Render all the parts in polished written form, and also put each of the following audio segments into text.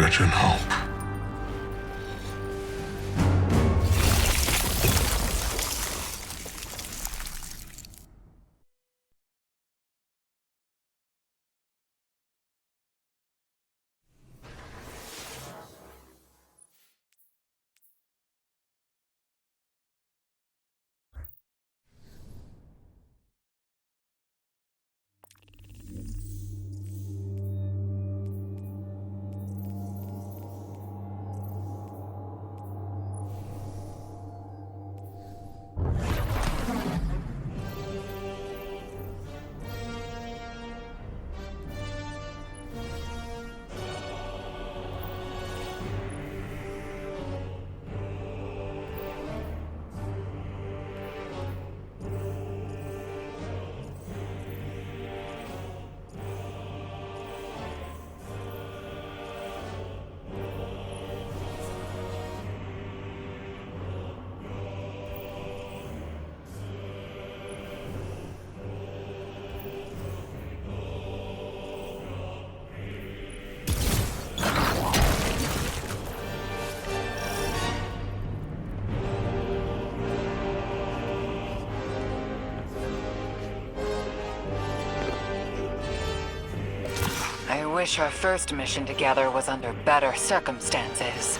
courage and hope. I wish our first mission together was under better circumstances.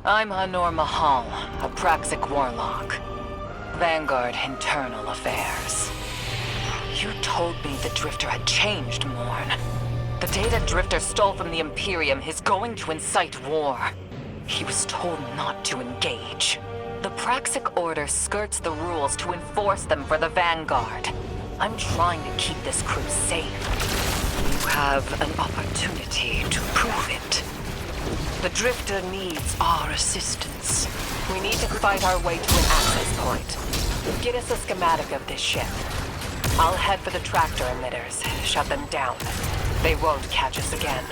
I'm Hanor Mahal, a Praxic warlock. Vanguard Internal Affairs. You told me the Drifter had changed, Morn. The data Drifter stole from the Imperium is going to incite war. He was told not to engage. The Praxic Order skirts the rules to enforce them for the Vanguard. I'm trying to keep this crew safe. You have an opportunity to prove it. The Drifter needs our assistance. We need to fight our way to an access point. Get us a schematic of this ship. I'll head for the tractor emitters, shut them down. They won't catch us again.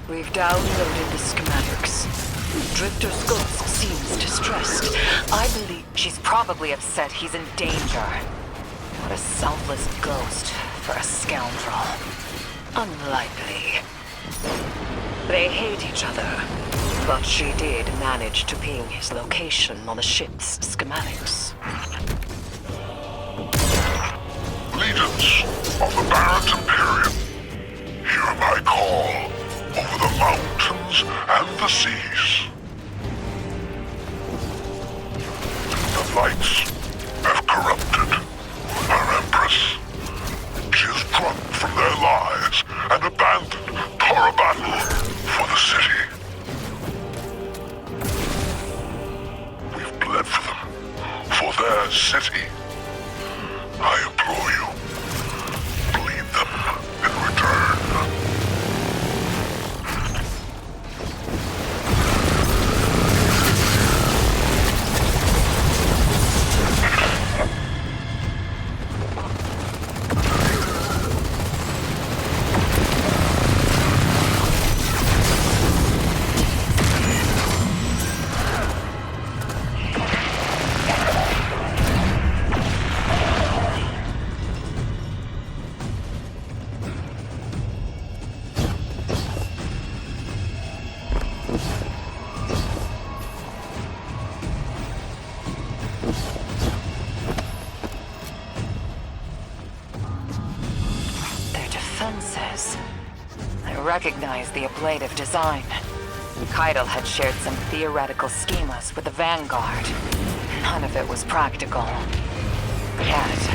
We've downloaded the schematics. Drifter Ghost seems distressed. I believe she's probably upset he's in danger. What a selfless ghost for a scoundrel. Unlikely. They hate each other, but she did manage to ping his location on the ship's schematics. Legions of the Barrett Imperium, hear my call over the mountains and the seas. The lights have corrupted our Empress. She is drunk from their lies and abandoned Torobatl for the city. We've bled for them, for their city. I implore you, bleed them in return. I recognize the ablative design. Keitel had shared some theoretical schemas with the Vanguard. None of it was practical. Yet,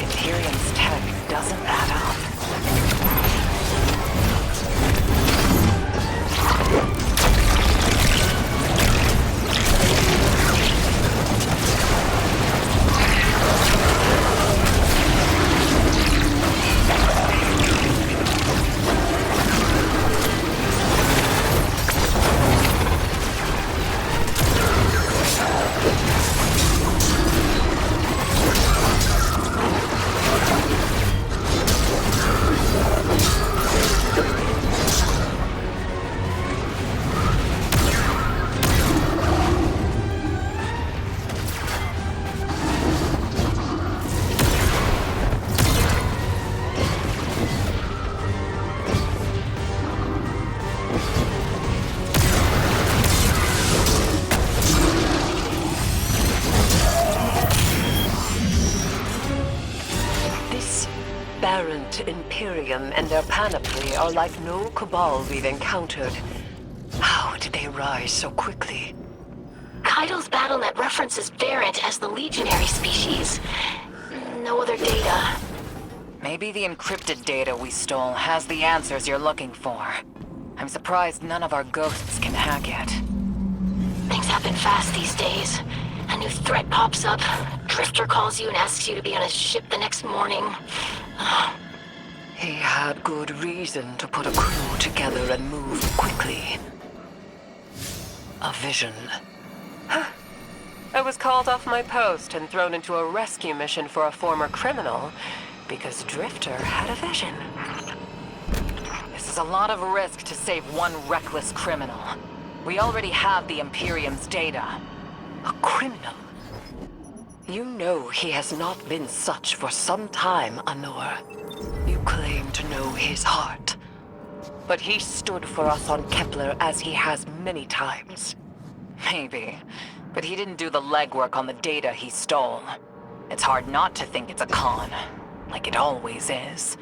Imperium's tech doesn't add up. That Imperium and their panoply are like no Cabal we've encountered. How did they rise so quickly? Kaido's BattleNet references Varant as the legionary species. No other data. Maybe the encrypted data we stole has the answers you're looking for. I'm surprised none of our ghosts can hack it. Things happen fast these days. A new threat pops up. Drifter calls you and asks you to be on his ship the next morning. He had good reason to put a crew together and move quickly. A vision. I was called off my post and thrown into a rescue mission for a former criminal because Drifter had a vision. This is a lot of risk to save one reckless criminal. We already have the Imperium's data. A criminal? You know he has not been such for some time, Anor. You claim to know his heart. But he stood for us on Kepler as he has many times. Maybe. But he didn't do the legwork on the data he stole. It's hard not to think it's a con. Like it always is.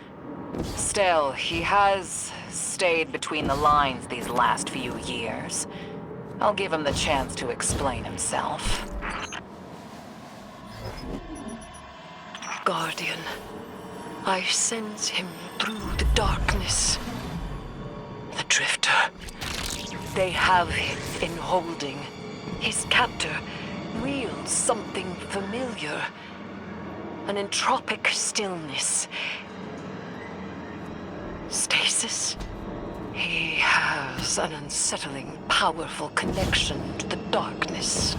Still, he has stayed between the lines these last few years. I'll give him the chance to explain himself. Guardian, I sense him through the darkness. The Drifter. They have him in holding. His captor wields something familiar. An entropic stillness. Stasis? He has an unsettling, powerful connection to the darkness.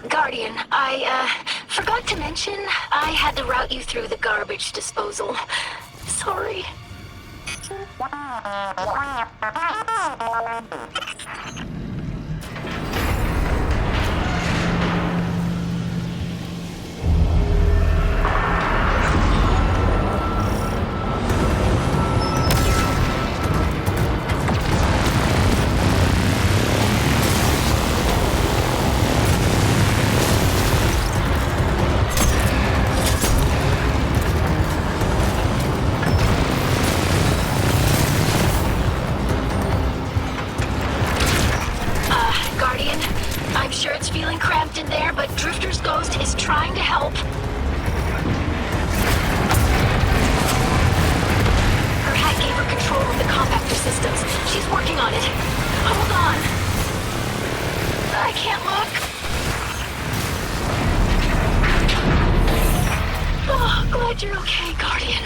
Guardian, I forgot to mention I had to route you through the garbage disposal. Sorry. glad you're okay, Guardian.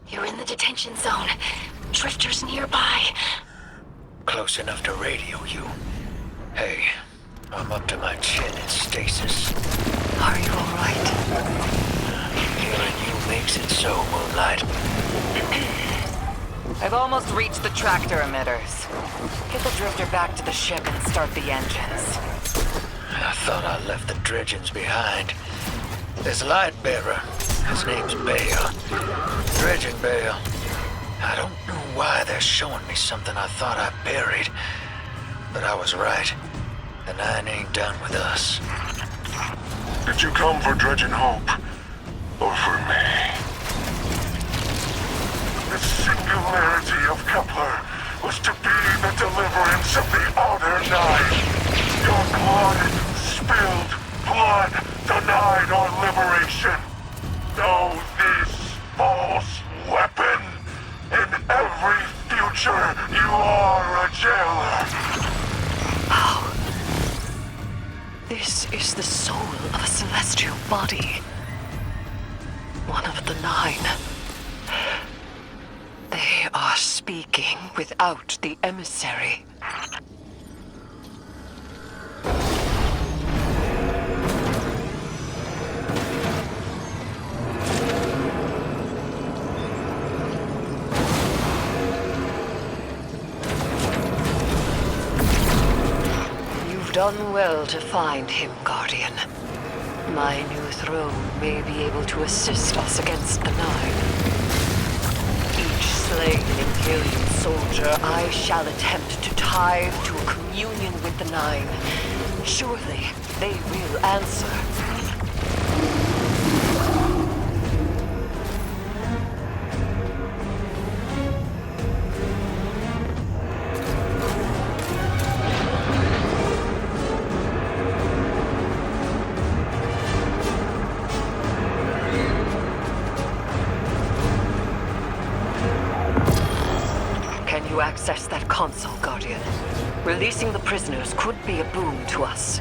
You're in the detention zone. Drifters nearby. Close enough to radio you. Hey, I'm up to my chin in stasis. Are you all right? Healing you makes it so, Moonlight. I've almost reached the tractor emitters. Get the drifter back to the ship and start the engines. I thought I left the dredgings behind. This light bearer, his name's Bale. Dredging Bale. I don't know why they're showing me something I thought I buried. But I was right. The Nine ain't done with us. Did you come for Dredging Hope? Or for me? The singularity of Kepler was to be the deliverance of the Outer Nine. Your blood, spilled blood, denied our liberation. Know this false weapon. In every future, you are a jailer. How? This is the soul of a celestial body. One of the Nine. They are speaking without the emissary. Done well to find him, Guardian. My new throne may be able to assist us against the Nine. Each slain Imperial soldier I shall attempt to tie to a communion with the Nine. Surely they will answer. Access that console, Guardian. Releasing the prisoners could be a boon to us.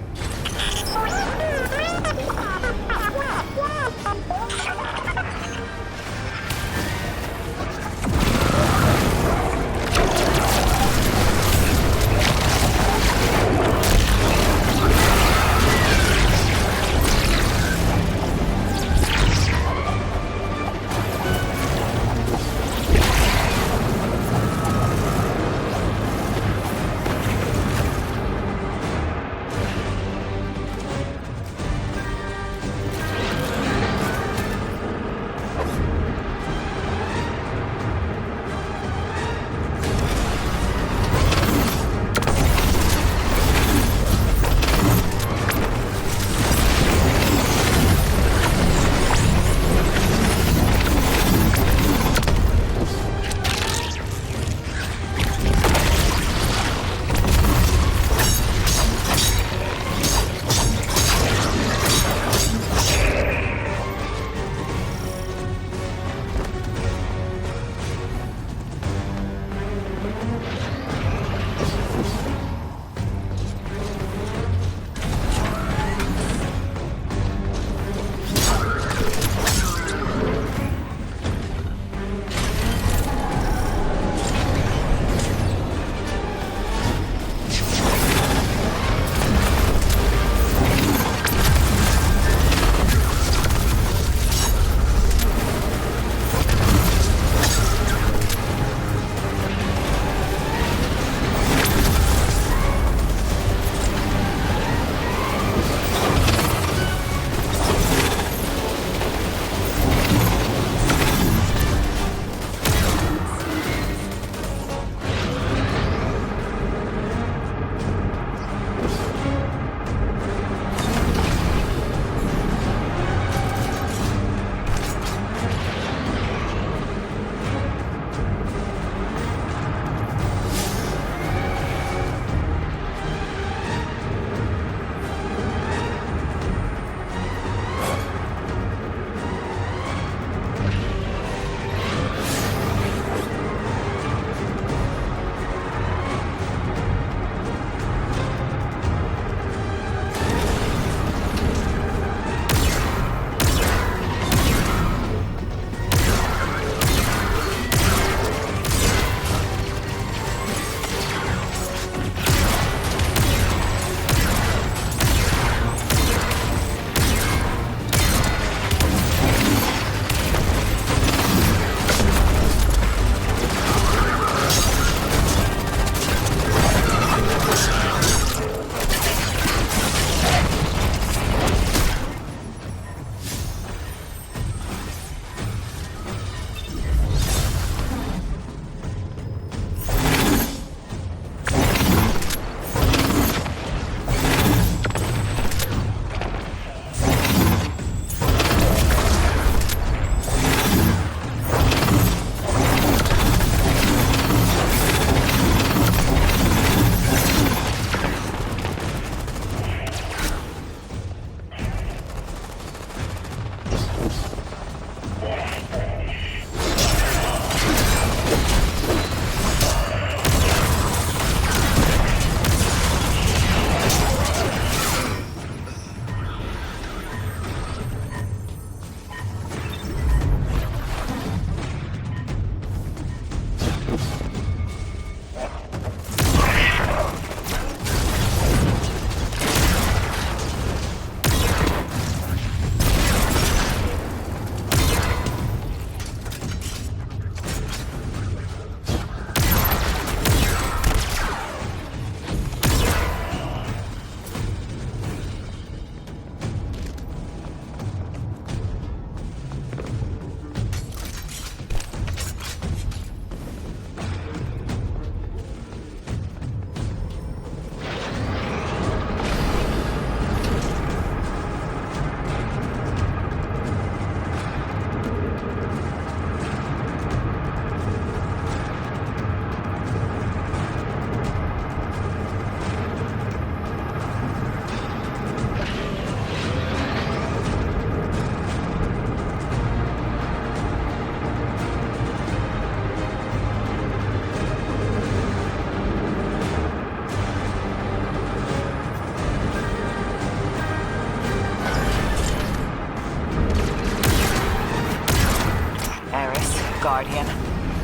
Guardian.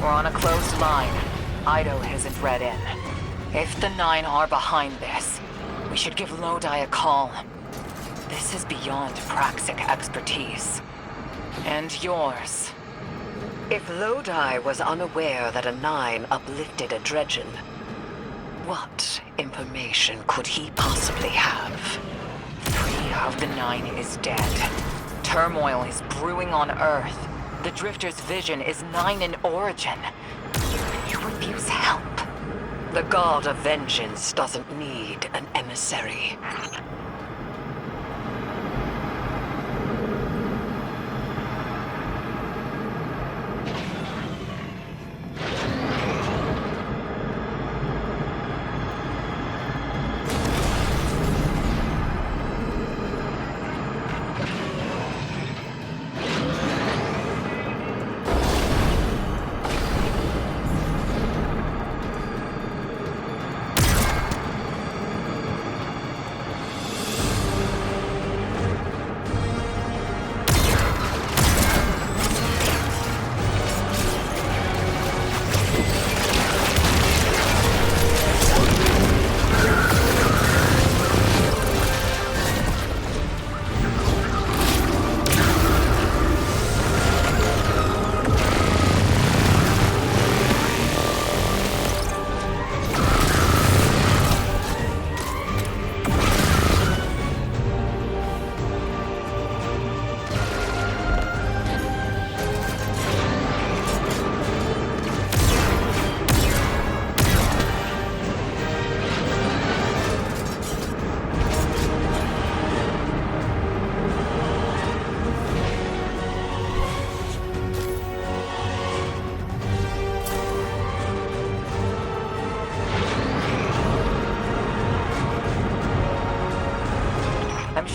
We're on a closed line. Ido isn't read in. If the Nine are behind this, we should give Lodi a call. This is beyond Praxic expertise. And yours. If Lodi was unaware that a 9 uplifted a Dredgen, what information could he possibly have? 3 of the 9 is dead. Turmoil is brewing on Earth. The Drifter's vision is 9 in origin. And you refuse help. The God of Vengeance doesn't need an emissary.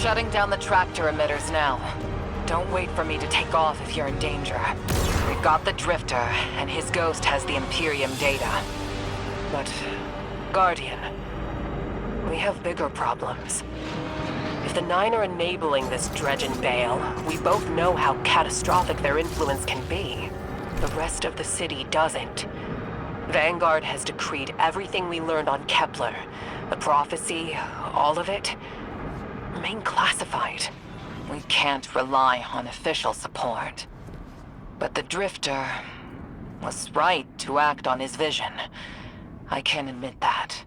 Shutting down the tractor emitters now. Don't wait for me to take off if you're in danger. We've got the Drifter, and his ghost has the Imperium data. But, Guardian, we have bigger problems. If the 9 are enabling this Dredgen Bale, we both know how catastrophic their influence can be. The rest of the city doesn't. Vanguard has decreed everything we learned on Kepler, the prophecy, all of it, remain classified. We can't rely on official support. But the Drifter was right to act on his vision. I can admit that.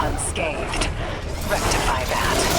unscathed. Rectify that.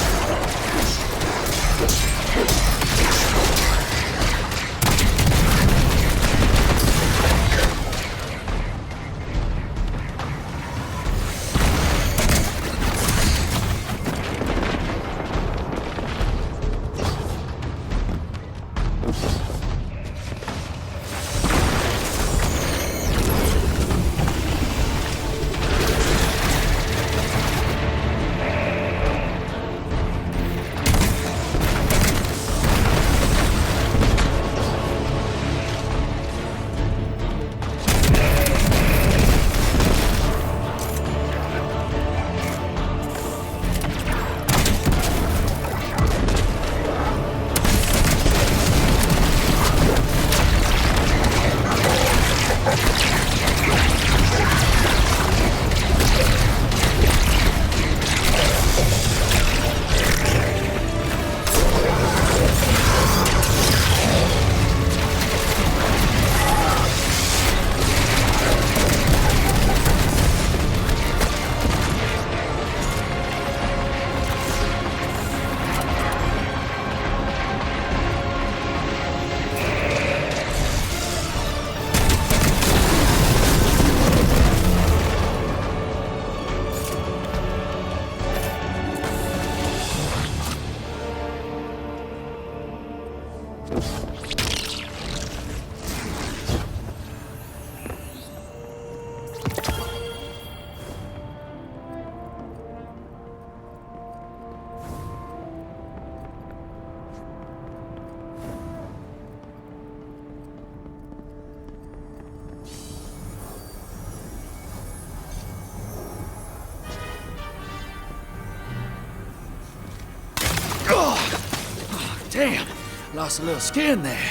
Damn, lost a little skin there.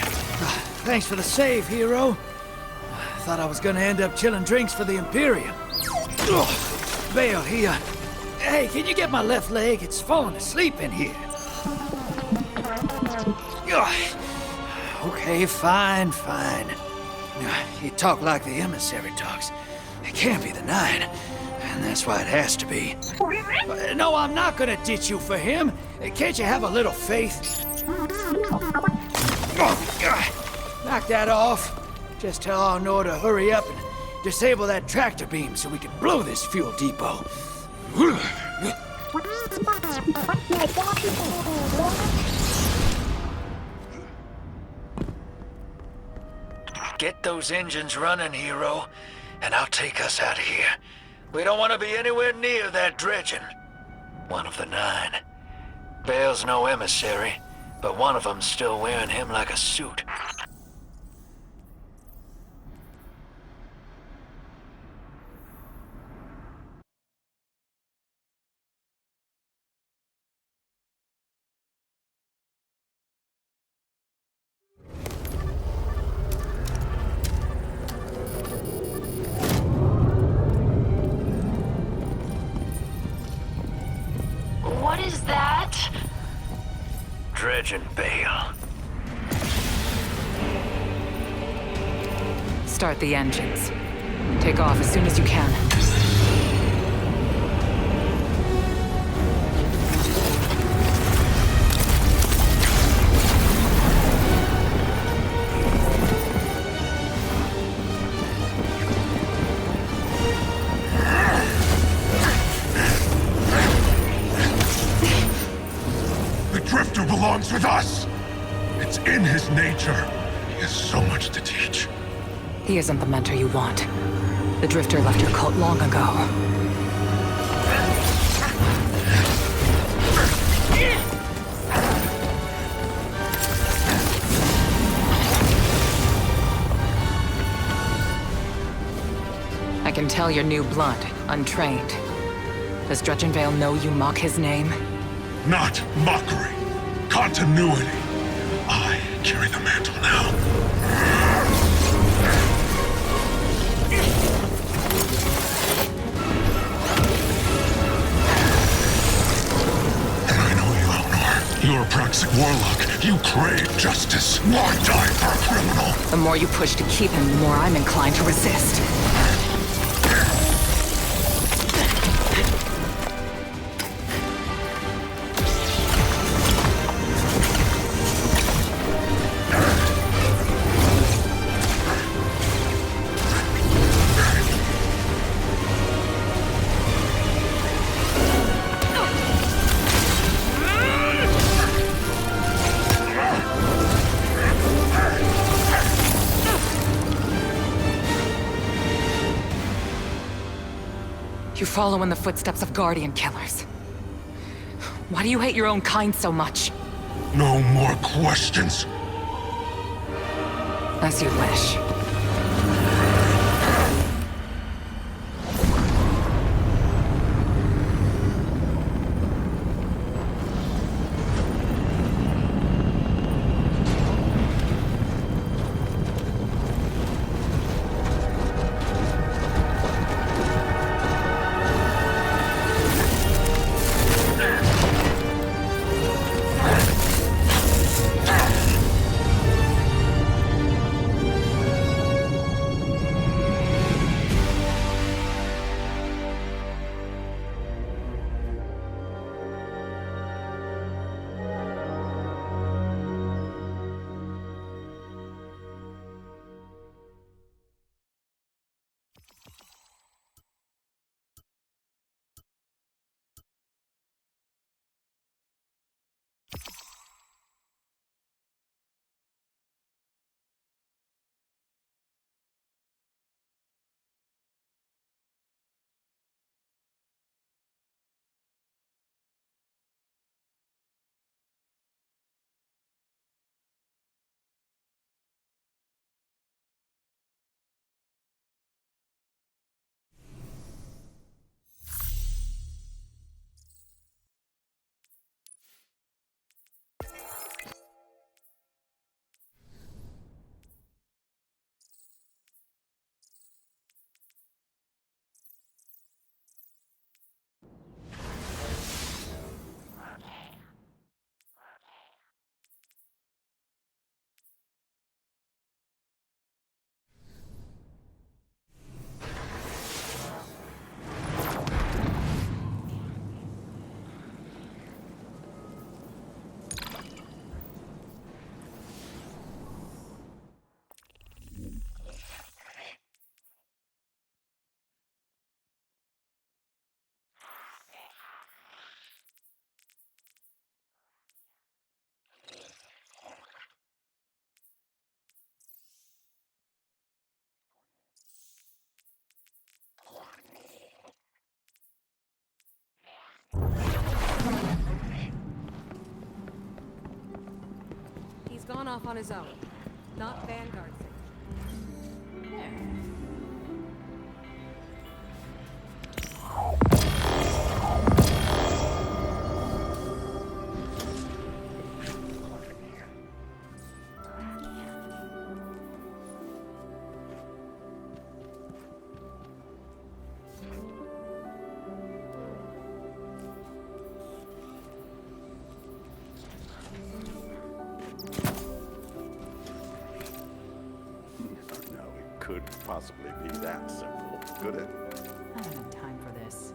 Thanks for the save, hero. Thought I was gonna end up chilling drinks for the Imperium. Bale, hey, can you get my left leg? It's falling asleep in here. Okay, fine. You talk like the emissary talks. It can't be the Nine, and that's why it has to be. No, I'm not gonna ditch you for him. Can't you have a little faith? Knock that off. Just tell Arnor to hurry up and disable that tractor beam so we can blow this fuel depot. Get those engines running, hero, and I'll take us out of here. We don't want to be anywhere near that dredging. One of the Nine. Bale's no emissary, but one of them's still wearing him like a suit. What is that? Dredging Bale. Start the engines. Take off as soon as you can. The Drifter belongs with us! It's in his nature. He has so much to teach. He isn't the mentor you want. The Drifter left your cult long ago. I can tell you're new blood, untrained. Does Dredgen Vale know you mock his name? Not mockery. Continuity. I carry the mantle now. And I know you, Elnor. You're a Praxic warlock. You crave justice. Why die for a criminal? The more you push to keep him, the more I'm inclined to resist. You follow in the footsteps of Guardian killers. Why do you hate your own kind so much? No more questions. As you wish. He's gone off on his own. Not Vanguard signal. There. Couldn't possibly be that simple, could it? I don't have time for this.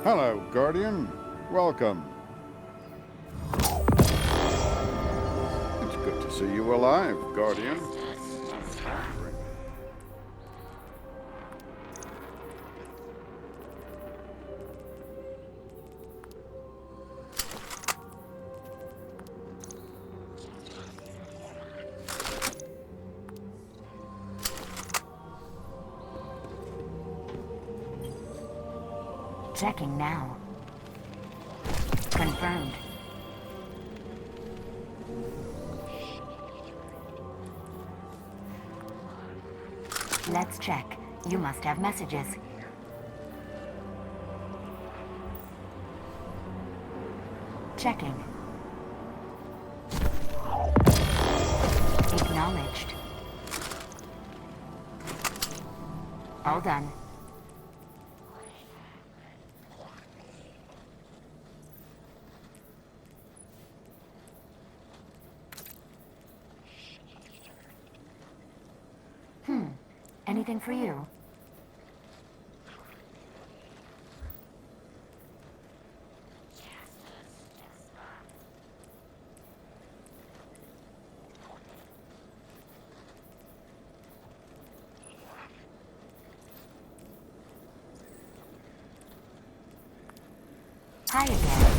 Hello, Guardian. Welcome. It's good to see you alive, Guardian. Checking now. Confirmed. Let's check. You must have messages. Checking. Acknowledged. All done. Anything for you? Hi again.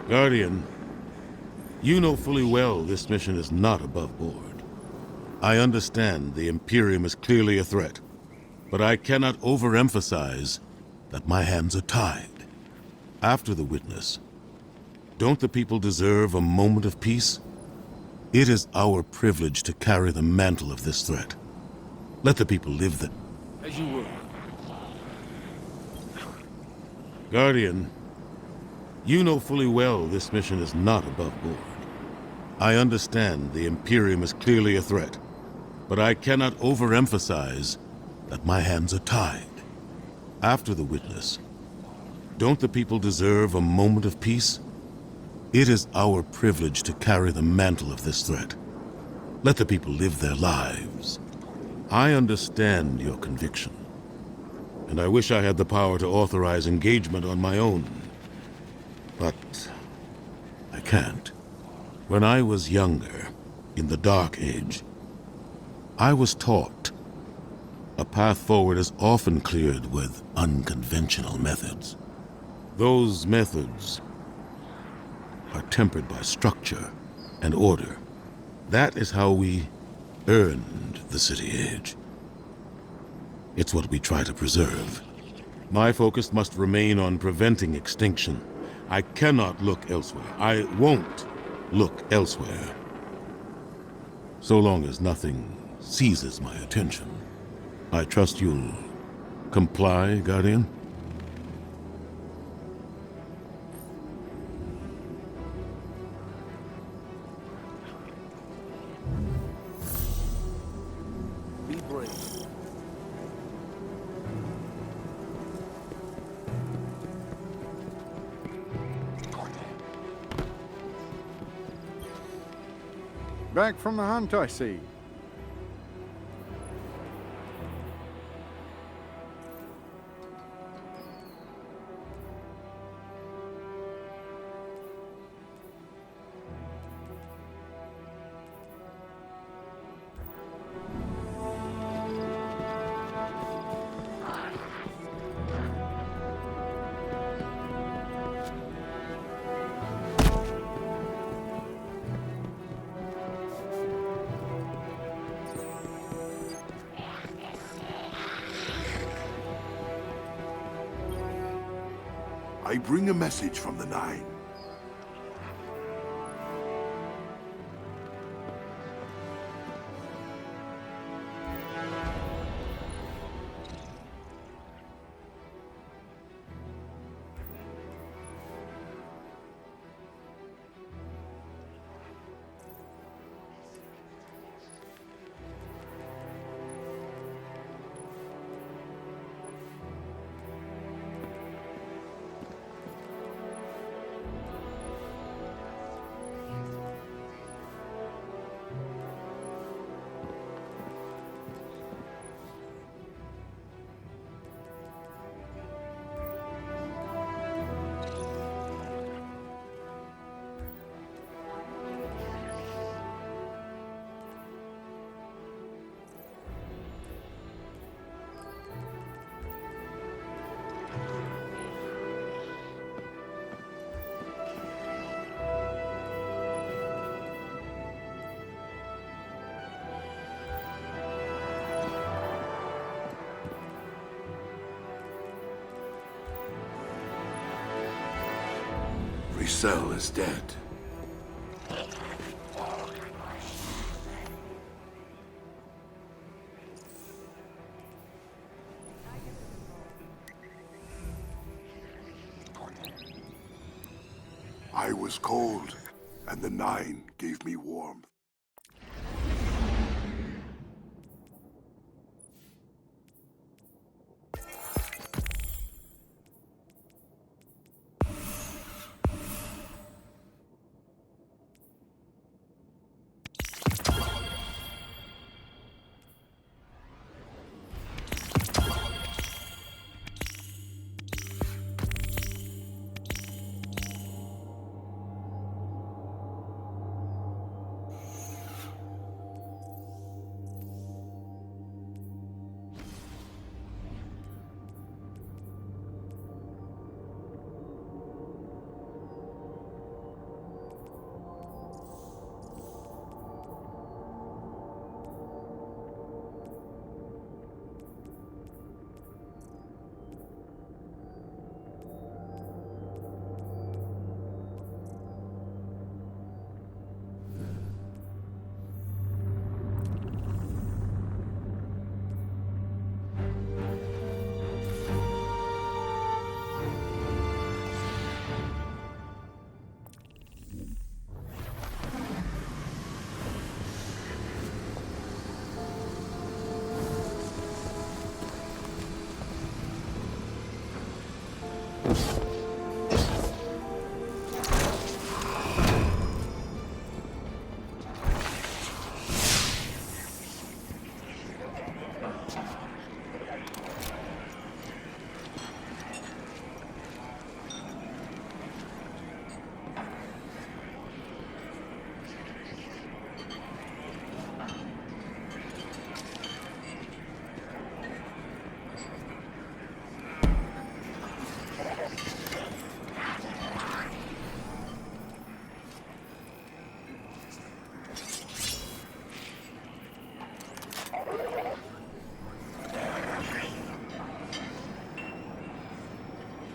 Guardian, you know fully well this mission is not above board. I understand the Imperium is clearly a threat, but I cannot overemphasize that my hands are tied. After the witness, don't the people deserve a moment of peace? It is our privilege to carry the mantle of this threat. Let the people live the... As you will. Guardian, you know fully well this mission is not above board. I understand the Imperium is clearly a threat, but I cannot overemphasize that my hands are tied. After the witness, don't the people deserve a moment of peace? It is our privilege to carry the mantle of this threat. Let the people live their lives. I understand your conviction, and I wish I had the power to authorize engagement on my own. But I can't. When I was younger, in the Dark Age, I was taught a path forward is often cleared with unconventional methods. Those methods are tempered by structure and order. That is how we earned the City Age. It's what we try to preserve. My focus must remain on preventing extinction. I cannot look elsewhere. I won't look elsewhere. So long as nothing seizes my attention. I trust you'll comply, Guardian? Be brave. Back from the hunt, I see. I bring a message from the Nine. Rysel is dead. I was cold, and the Nine gave me warmth.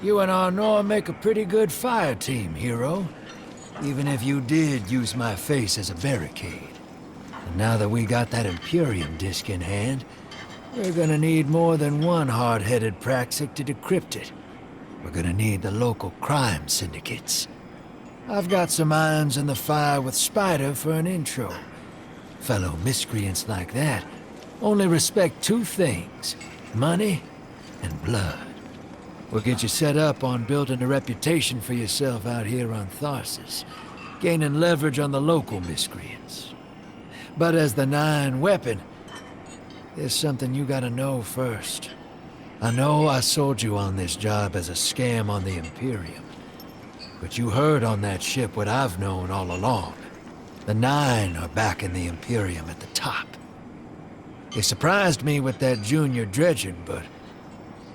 You and Arnor make a pretty good fire team, hero. Even if you did use my face as a barricade. And now that we got that Imperium disk in hand, we're gonna need more than one hard-headed Praxic to decrypt it. We're gonna need the local crime syndicates. I've got some irons in the fire with Spider for an intro. Fellow miscreants like that only respect two things: money and blood. We'll get you set up on building a reputation for yourself out here on Tharsis, gaining leverage on the local miscreants. But as the Nine weapon, there's something you gotta know first. I know I sold you on this job as a scam on the Imperium, but you heard on that ship what I've known all along. The Nine are backing the Imperium at the top. They surprised me with that junior dredging, but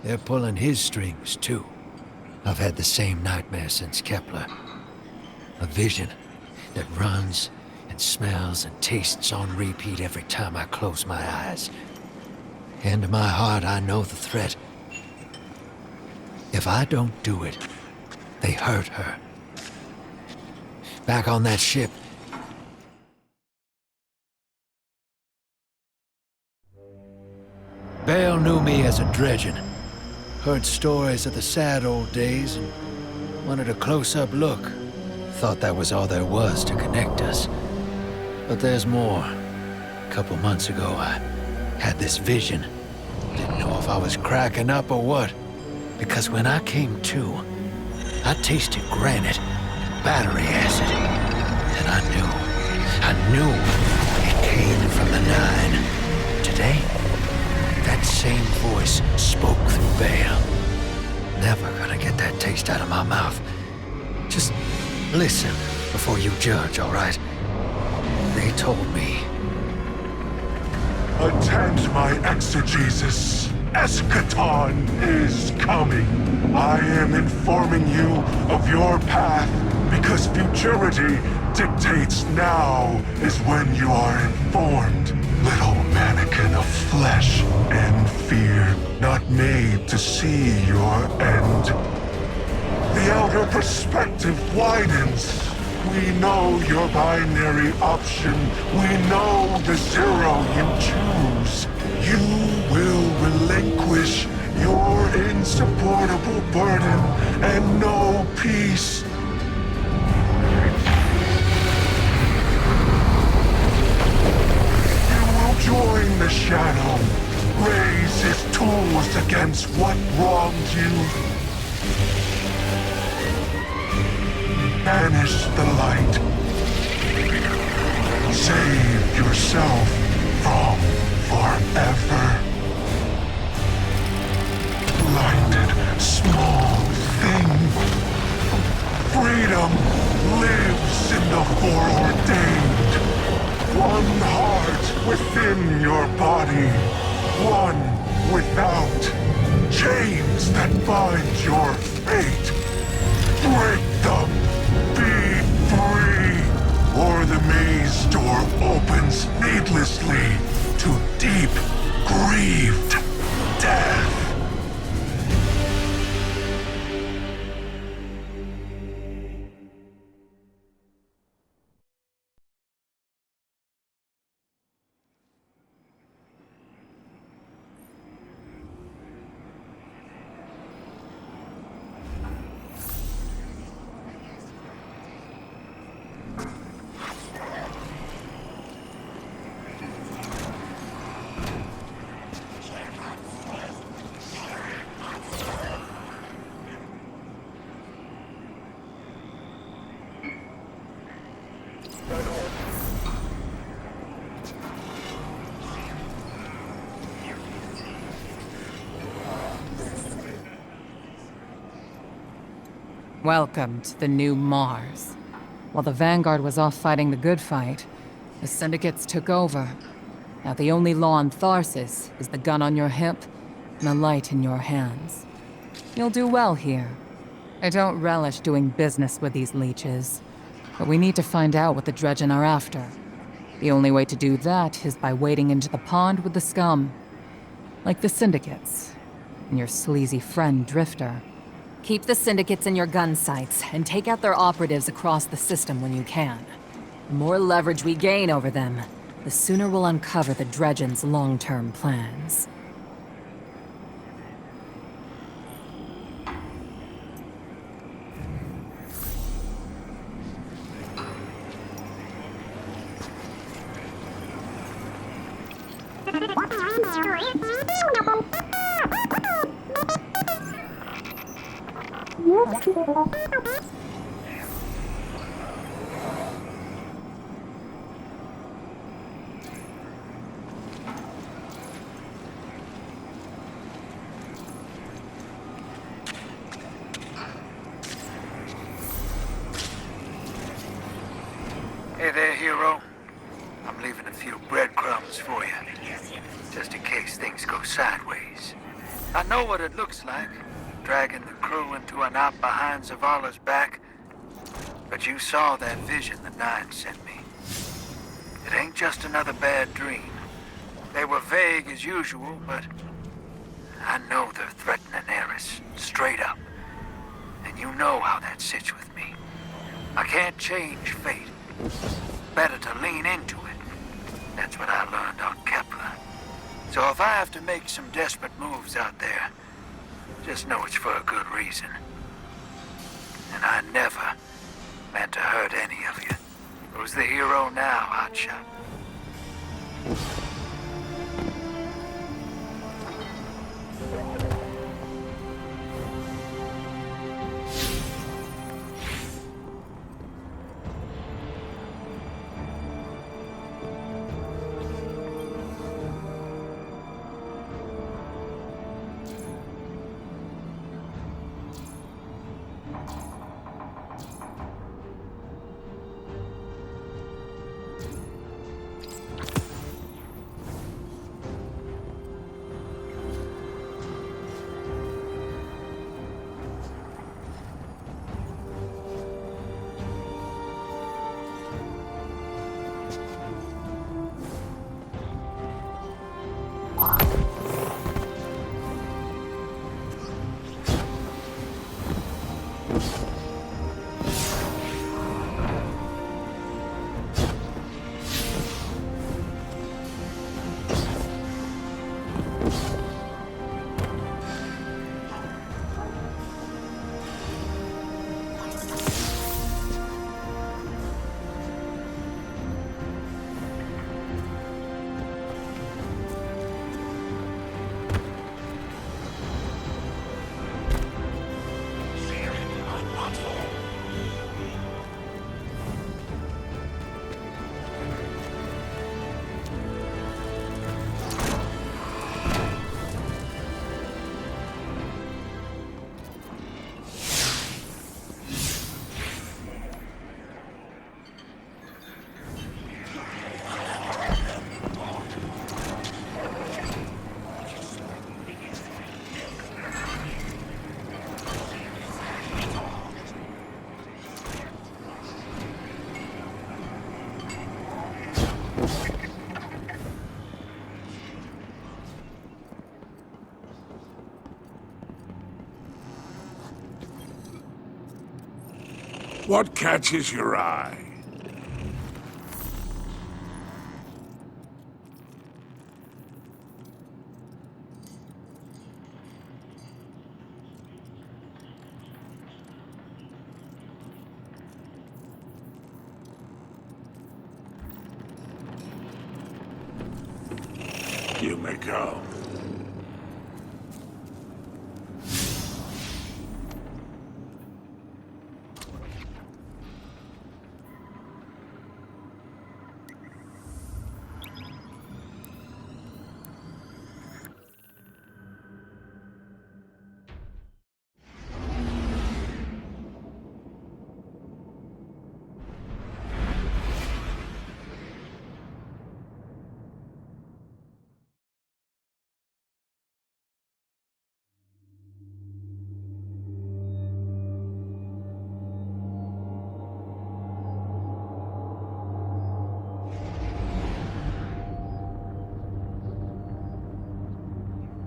they're pulling his strings, too. I've had the same nightmare since Kepler. A vision that runs and smells and tastes on repeat every time I close my eyes. In my heart, I know the threat. If I don't do it, they hurt her. Back on that ship, Bale knew me as a dredgen. Heard stories of the sad old days and wanted a close-up look. Thought that was all there was to connect us. But there's more. A couple months ago, I had this vision. Didn't know if I was cracking up or what. Because when I came to, I tasted granite and battery acid. And I knew it came from the Nine. Today, that same voice spoke through Bale. Never gonna get that taste out of my mouth. Just listen before you judge, all right? They told me. Attend my exegesis. Eschaton is coming. I am informing you of your path because futurity dictates now is when you are informed. Little mannequin of flesh and fear, not made to see your end. The outer perspective widens. We know your binary option. We know the zero you choose. You will relinquish your insupportable burden and know peace. Join the Shadow. Raise his tools against what wronged you. Banish the light. Save yourself from forever. Blinded, small thing. Freedom lives in the foreordained. One heart within your body, one without. Chains that bind your fate. Break them, be free, or the maze door opens needlessly to deep, grieved death. Welcome to the new Mars. While the Vanguard was off fighting the good fight, the Syndicates took over. Now the only law on Tharsis is the gun on your hip and the light in your hands. You'll do well here. I don't relish doing business with these leeches, but we need to find out what the Dredgen are after. The only way to do that is by wading into the pond with the scum. Like the Syndicates, and your sleazy friend Drifter. Keep the syndicates in your gun sights, and take out their operatives across the system when you can. The more leverage we gain over them, the sooner we'll uncover the Dredgen's long-term plans. Hey there, hero. I'm leaving a few breadcrumbs for you, just in case things go sideways. I know what it looks like, dragging the crew into a knot behind Zavala's back, but you saw that vision the Nine sent me. It ain't just another bad dream. They were vague as usual, but I know they're threatening Eris, straight up. And you know how that sits with me. I can't change fate. Better to lean into it. That's what I learned on Kepler. So if I have to make some desperate moves out there, just know it's for a good reason. And I never meant to hurt any of you. Who's the hero now, Hotshot? What catches your eye? You may go.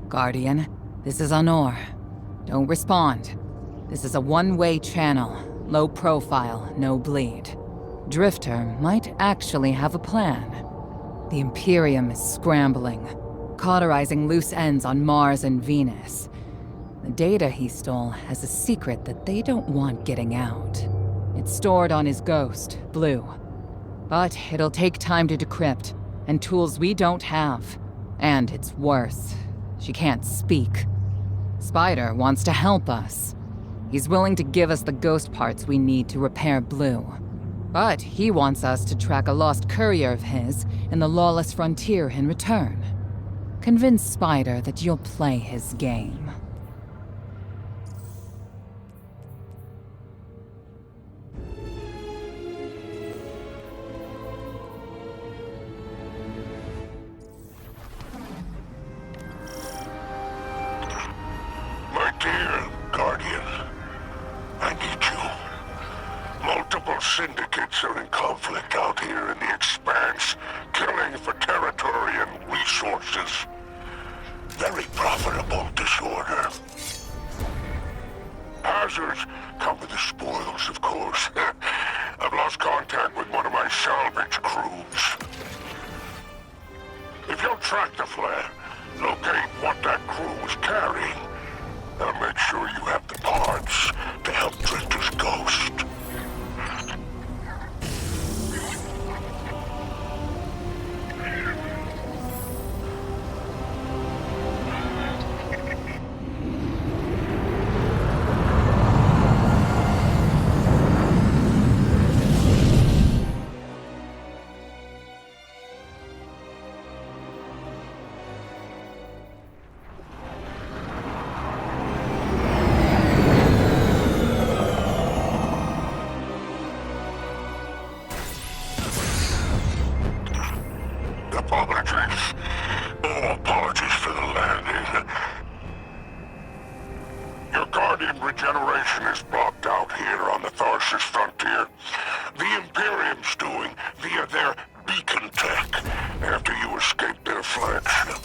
Guardian, this is Honor. Don't respond. This is a one-way channel. Low profile, no bleed. Drifter might actually have a plan. The Imperium is scrambling, cauterizing loose ends on Mars and Venus. The data he stole has a secret that they don't want getting out. It's stored on his ghost, Blue. But it'll take time to decrypt, and tools we don't have. And it's worse. She can't speak. Spider wants to help us. He's willing to give us the ghost parts we need to repair Blue. But he wants us to track a lost courier of his in the lawless frontier in return. Convince Spider that you'll play his game. My dear Guardian, I need you. Multiple syndicates are in conflict out here in the Expanse, killing for territory and resources. Very profitable disorder. Hazards come with the spoils, of course. I've lost contact with one of my salvage crews. If you'll track the flare, locate what that crew was carrying, I'll make sure you have the parts to help Drifter's ghost. Apologies. Oh, apologies for the landing. Your Guardian regeneration is blocked out here on the Tharsis frontier. The Imperium's doing via their beacon tech after you escaped their flagship.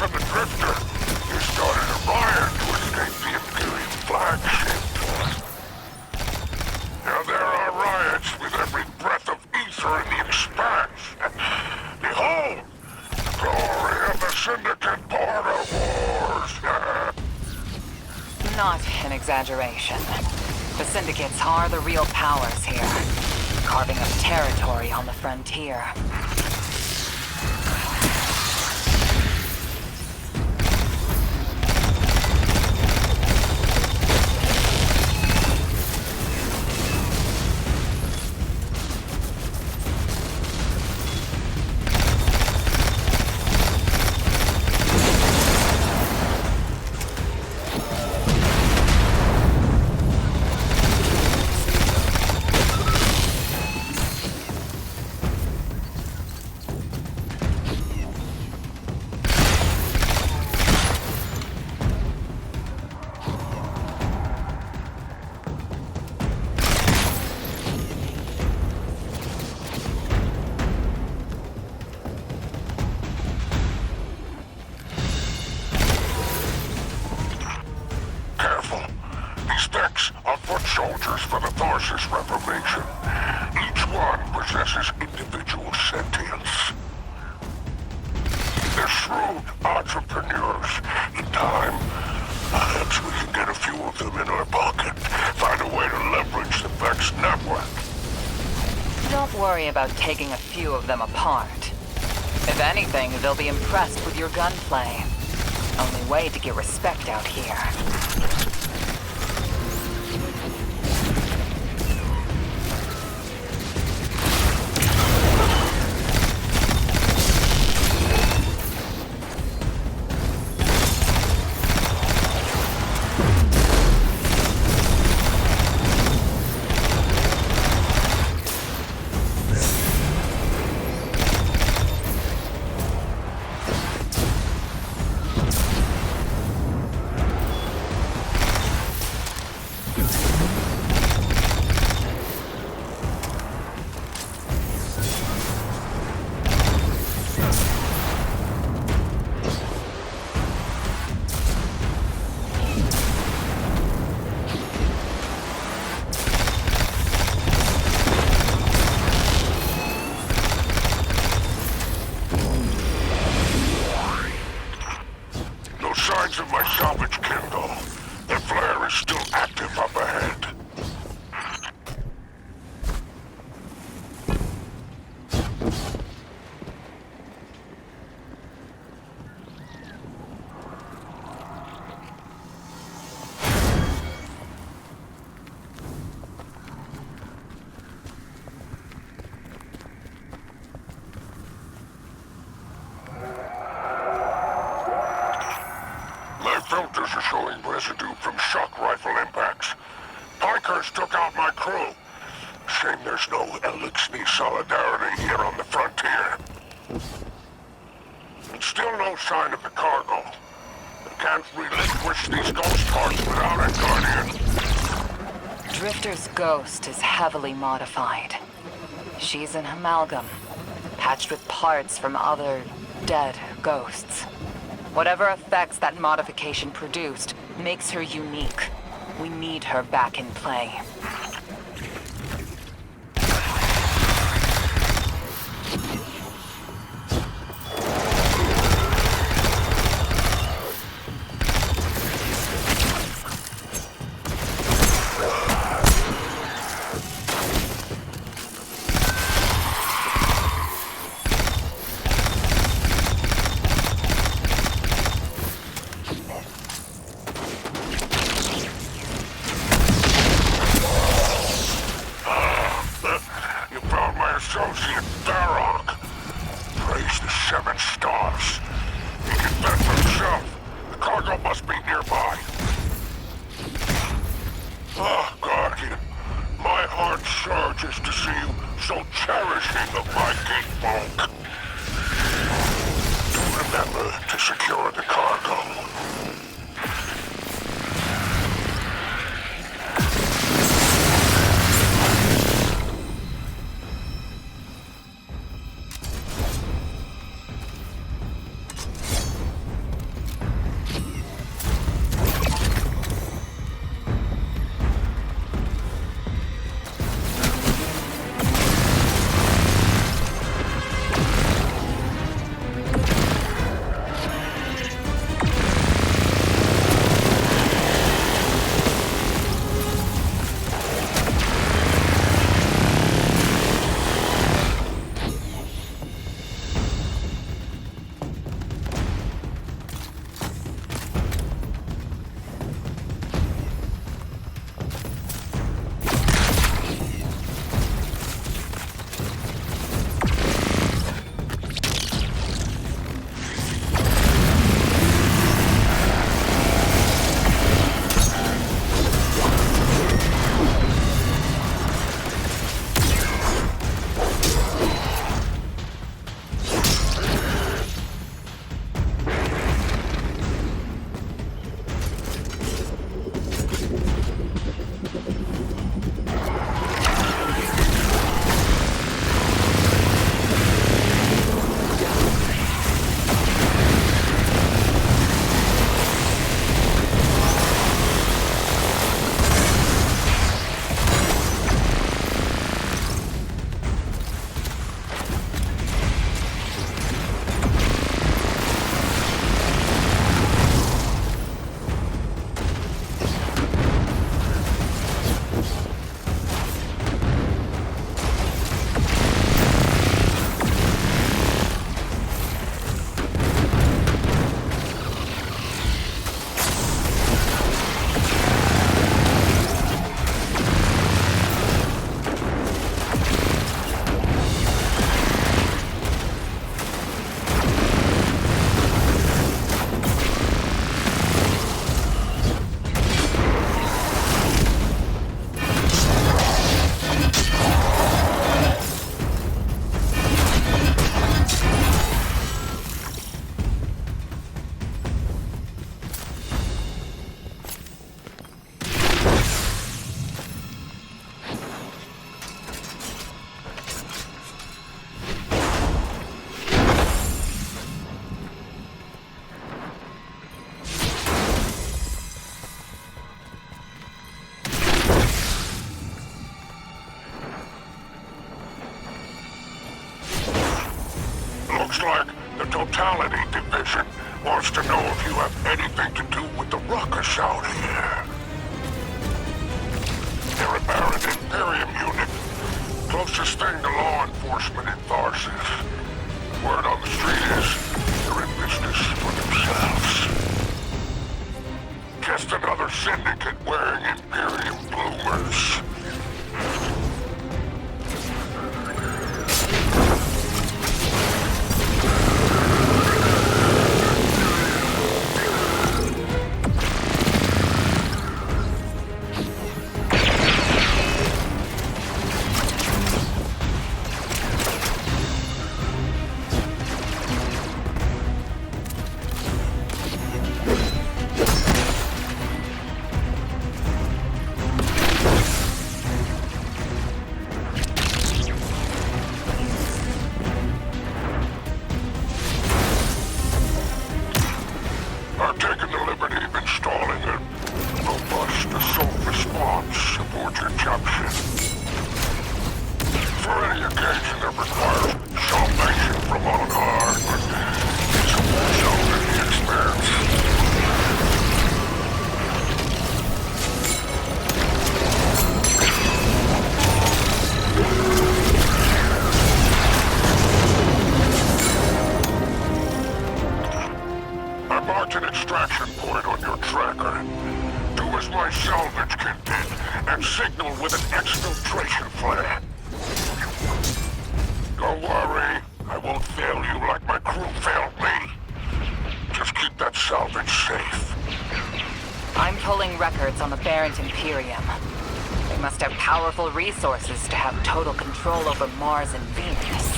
From the Drifter, you started a riot to escape the Imperium flagship. Now there are riots with every breath of ether in the Expanse. Behold, the glory of the Syndicate Border Wars. Not an exaggeration. The Syndicates are the real powers here, carving up territory on the frontier. Soldiers for the Tharsis Reformation. Each one possesses individual sentience. They're shrewd entrepreneurs. In time, perhaps we can get a few of them in our pocket. Find a way to leverage the Vex network. Don't worry about taking a few of them apart. If anything, they'll be impressed with your gunplay. Only way to get respect out here. signs of my salvage Kindle. The flare is still active up ahead. Filters are showing residue from shock rifle impacts. Pikers took out my crew. Shame there's no Elixni solidarity here on the frontier. And still no sign of the cargo. I can't relinquish these ghost parts without it, Guardian. Drifter's ghost is heavily modified. She's an amalgam, patched with parts from other dead ghosts. Whatever effects that modification produced makes her unique. We need her back in play. Associate Varrock. Praise the 7 stars. He can fend for himself. The cargo must be nearby. Ah, Guardian. My heart surges to see you so cherishing of my kinfolk. Do remember to secure the cargo. Looks like the Totality Division wants to know if you have anything to do with the ruckus out here. They're a Baron Imperium unit. Closest thing to law enforcement in Tharsis. Word on the street is they're in business for themselves. Just another syndicate wearing Imperium bloomers. I've taken the liberty of installing a robust assault response aboard your caption. For any occasion that requires salvation from on high, but it's a more salvation experience. I marked an extraction point on your tracker. Do as my salvage can did, and signal with an exfiltration flare. Don't worry, I won't fail you like my crew failed me. Just keep that salvage safe. I'm pulling records on the Baron's Imperium. They must have powerful resources to have total control over Mars and Venus.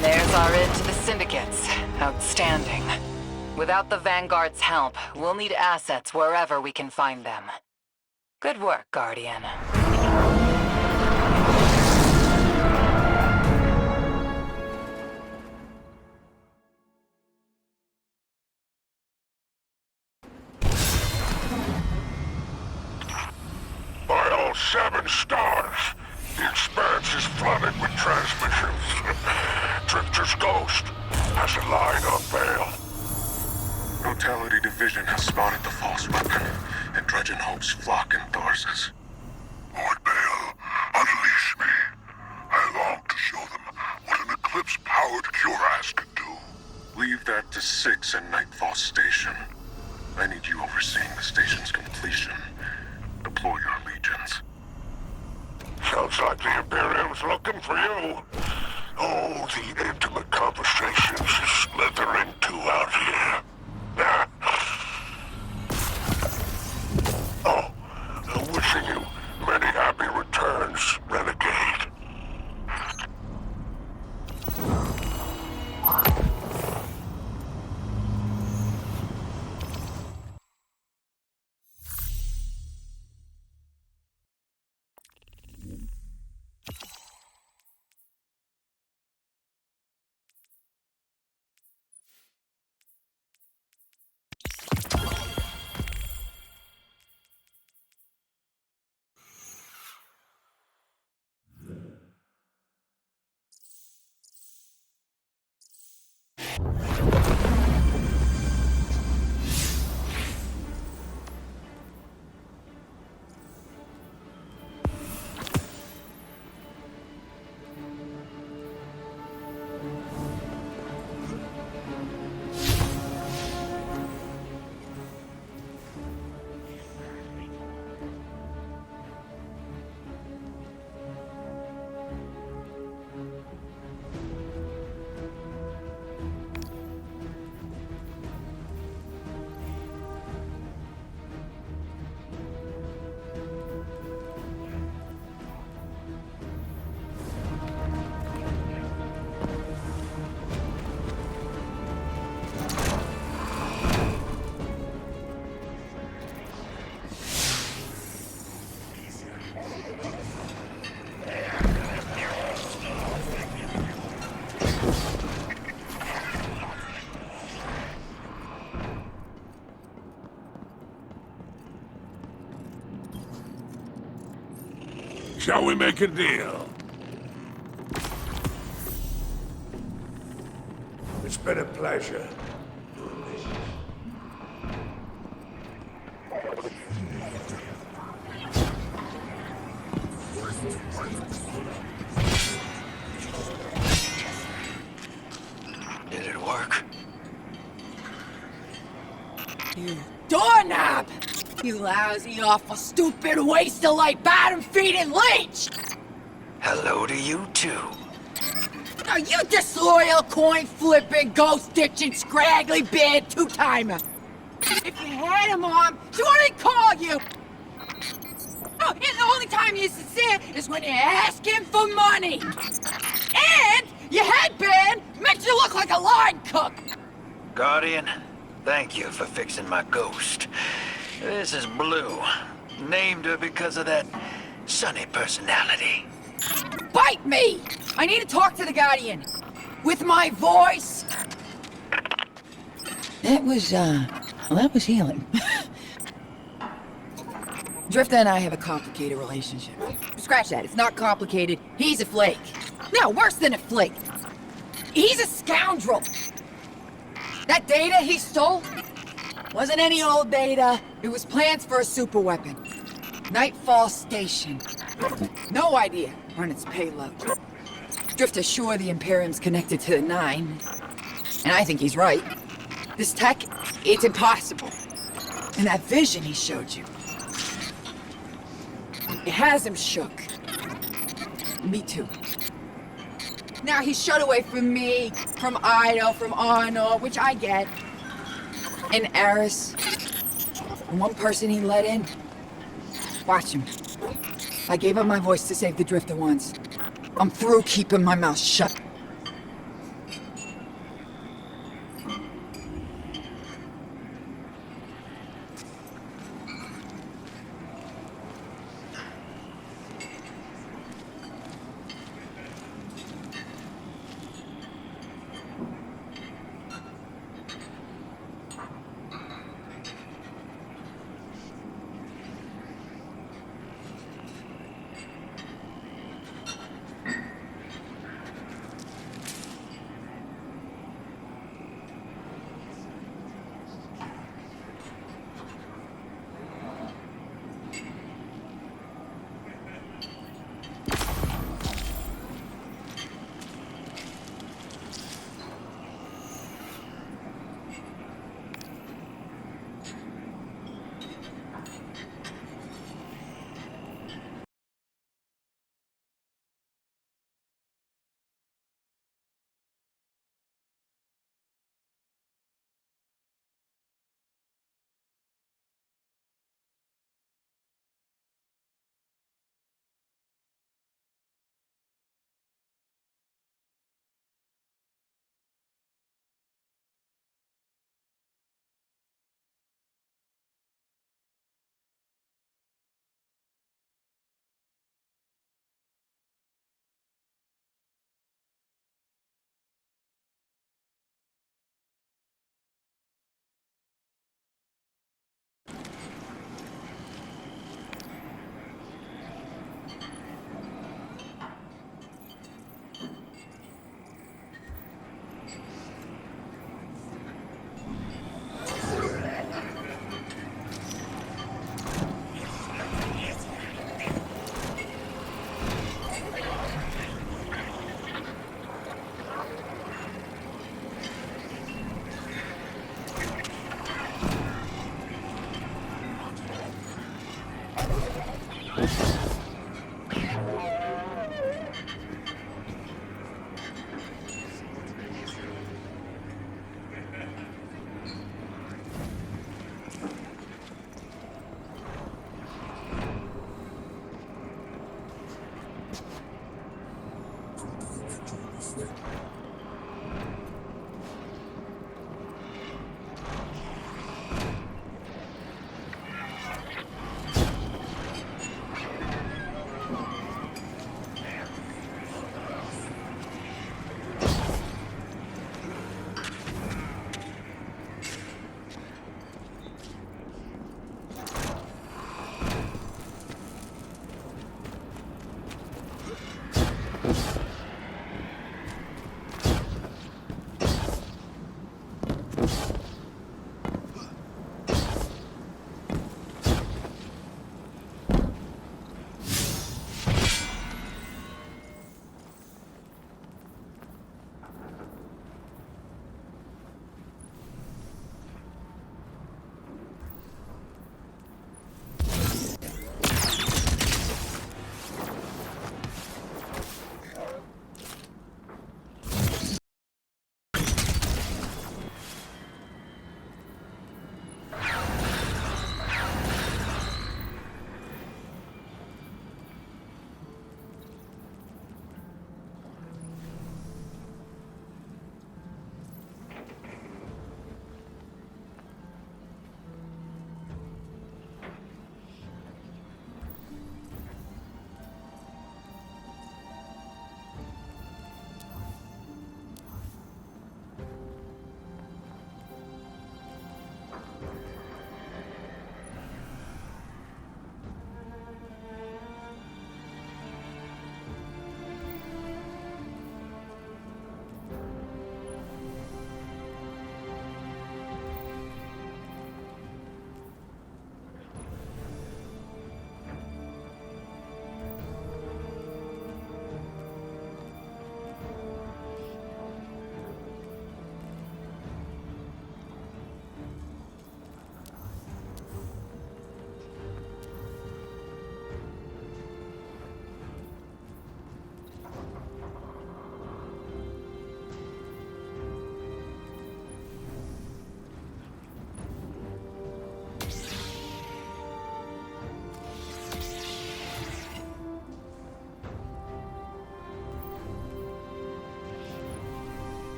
There's our end to the syndicates. Outstanding. Without the Vanguard's help, we'll need assets wherever we can find them. Good work, Guardian. By all 7 stars, the Expanse is flooded with transmissions. Drifter's ghost has a line on Bale. Totality Division has spotted the false weapon, and Dredgen hopes flock in Tharsis. Lord Bale, unleash me. I long to show them what an Eclipse-powered cuirass can do. Leave that to 6 at Nightfall Station. I need you overseeing the station's completion. Deploy your legions. Sounds like the Imperium's looking for you. Oh, the intimate conversations you slither into out here. Oh, I'm wishing you many happy returns, Renegade. Shall we make a deal? It's been a pleasure. Did it work? You doorknob! You lousy, awful, stupid, waste of light, bottom-feeding leech! Hello to you, too. Now you disloyal, coin-flipping, ghost-ditching, scraggly beard two-timer! If you had a mom, she wouldn't call you! Oh, and the only time you're sincere is when you're asking for money! And your headband makes you look like a line cook! Guardian, thank you for fixing my ghost. This is Blue. Named her because of that sunny personality. Bite me! I need to talk to the Guardian. With my voice. That was healing. Drifter and I have a complicated relationship. Scratch that, it's not complicated. He's a flake. No, worse than a flake. He's a scoundrel. That data he stole wasn't any old data. It was plans for a superweapon. Nightfall Station. No idea on its payload. Drifter's sure the Imperium's connected to the Nine. And I think he's right. This tech, it's impossible. And that vision he showed you, it has him shook. Me too. Now he's shut away from me, from Ido, from Arnor, which I get. And Eris. And one person he let in. Watch him. I gave up my voice to save the Drifter once. I'm through keeping my mouth shut.